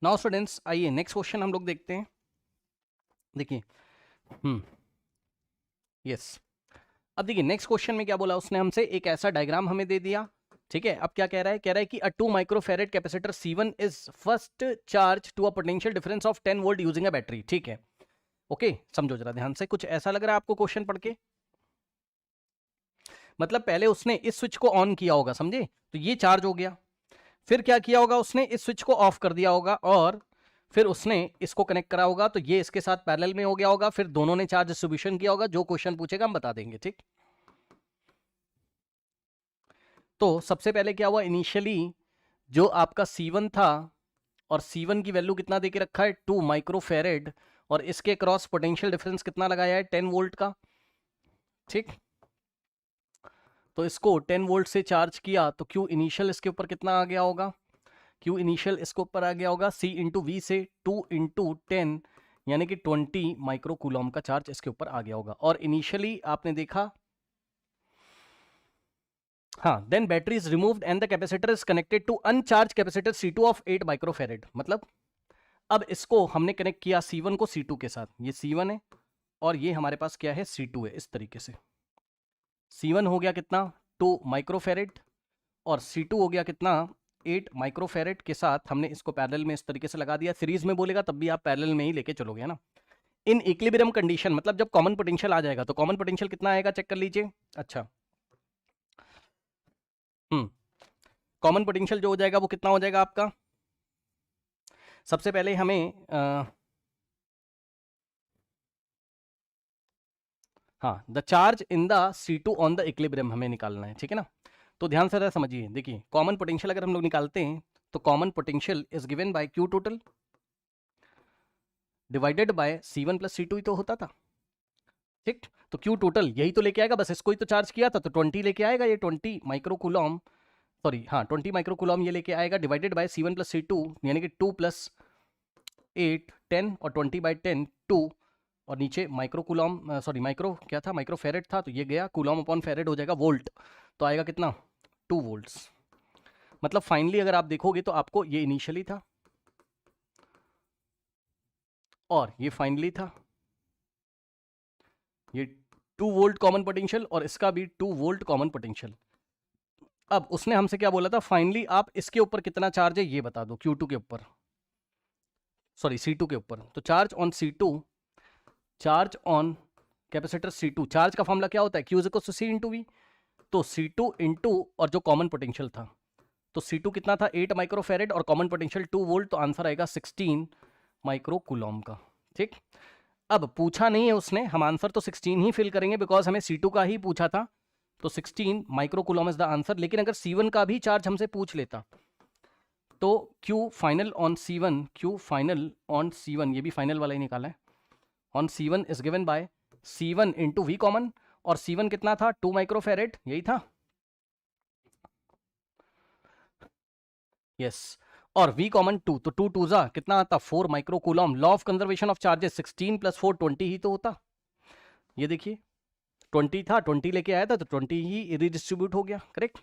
Now students आइए next question हम लोग देखते हैं। देखिए यस, अब देखिए नेक्स्ट क्वेश्चन में क्या बोला उसने हमसे, एक ऐसा डायग्राम हमें दे दिया। ठीक है, अब क्या कह रहा है, कह रहा है कि a 2 microfarad capacitor C1 is first charge to a potential difference of 10 volt using a battery. ठीक है, ओके समझो जरा ध्यान से, कुछ ऐसा लग रहा है आपको क्वेश्चन पढ़ के। मतलब पहले उसने इस स्विच को ऑन किया होगा, समझे, तो ये चार्ज हो गया। फिर क्या किया होगा उसने, इस स्विच को ऑफ कर दिया होगा और फिर उसने इसको कनेक्ट करा होगा, तो ये इसके साथ पैरेलल में हो गया होगा। फिर दोनों ने चार्ज डिस्ट्रीब्यूशन किया होगा। जो क्वेश्चन पूछेगा हम बता देंगे। ठीक, तो सबसे पहले क्या हुआ, इनिशियली जो आपका C1 था, और C1 की वैल्यू कितना देके रखा है 2 माइक्रोफेरेड, और इसके क्रॉस पोटेंशियल डिफरेंस कितना लगाया है 10 वोल्ट का। ठीक, तो इसको 10 वोल्ट से चार्ज किया तो Q इनिशियल इसके ऊपर कितना आ गया होगा, Q इनिशियल इसके ऊपर आ गया होगा C इंटू वी से 2 इंटू 10 यानी कि 20 माइक्रो कूलम का चार्ज इसके ऊपर आ गया होगा। और इनिशियली आपने देखा, हाँ, then battery is removed and the capacitor is connected to uncharged capacitor C2 of 8 microfarad. मतलब अब इसको हमने कनेक्ट किया C1 को C2 के साथ, ये C1 है और ये हमारे पास क्या है C2 है। इस तरीके से C1 हो गया कितना 2 माइक्रोफेरेड और C2 हो गया कितना 8 माइक्रोफेरेड के साथ हमने इसको पैरेलल में इस तरीके से लगा दिया। सीरीज में बोलेगा तब भी आप पैरेलल में ही लेके चलोगे, है ना। इन इक्विलिब्रियम कंडीशन, मतलब जब कॉमन पोटेंशियल आ जाएगा तो कॉमन पोटेंशियल कितना आएगा चेक कर लीजिए। अच्छा, कॉमन पोटेंशियल जो हो जाएगा वो कितना हो जाएगा आपका, सबसे पहले हमें हाँ, the charge in the C2 on the equilibrium हमें निकालना है। ठीक है ना, तो ध्यान से जरा समझिए। देखिए कॉमन पोटेंशियल अगर हम लोग निकालते हैं तो common potential is given bye Q total divided by C1 plus C2 ही तो होता था। ठीक, तो Q टोटल यही तो लेके आएगा, बस इसको ही तो चार्ज किया था तो 20 लेके आएगा, ये 20 माइक्रो कूलम, सॉरी हाँ 20 माइक्रो कूलम ये लेके आएगा, divided by C1 plus C2 यानी कि 2 प्लस 8 10 और 20 बाई 10 2, और नीचे माइक्रो कूलम, सॉरी माइक्रो क्या था, माइक्रो फेरेड था, तो ये गया कूलम अपॉन फेरेड हो जाएगा वोल्ट, तो आएगा कितना 2 वोल्ट्स। मतलब फाइनली अगर आप देखोगे तो आपको ये इनिशियली था और ये फाइनली था, ये 2 वोल्ट कॉमन पोटेंशियल और इसका भी 2 वोल्ट कॉमन पोटेंशियल। अब उसने हमसे क्या बोला था, फाइनली आप इसके ऊपर कितना चार्ज है ये बता दो, Q2 के ऊपर, सॉरी C2 के ऊपर। तो charge on C2, charge on capacitor C2, charge का फॉर्मूला क्या होता है, Q equals to C into V. तो C2 इंटू और जो कॉमन पोटेंशियल था, तो C2 कितना था 8 माइक्रोफेरेड और कॉमन पोटेंशियल 2 वोल्ट, तो आंसर आएगा 16 माइक्रो कूलम का। ठीक, अब पूछा नहीं है उसने, हम आंसर तो 16 ही फिल करेंगे बिकॉज हमें C2 का ही पूछा था, तो 16 micro coulomb is the answer. लेकिन अगर C1 का भी चार्ज हमसे पूछ लेता तो Q final on C1, Q final on C1, ये भी फाइनल वाला ही निकाला है, on C1 is given by C1 into V common, और C1 कितना था 2 माइक्रोफेरेड, यही था, यस, और V कॉमन 2, तो 2 2 जा कितना आता 4 micro coulomb. Law of conservation of charges 16 plus 4 20 ही तो होता। ये देखिए 20 था, 20 लेके आया था तो 20 ही रिडिस्ट्रीब्यूट हो गया, करेक्ट।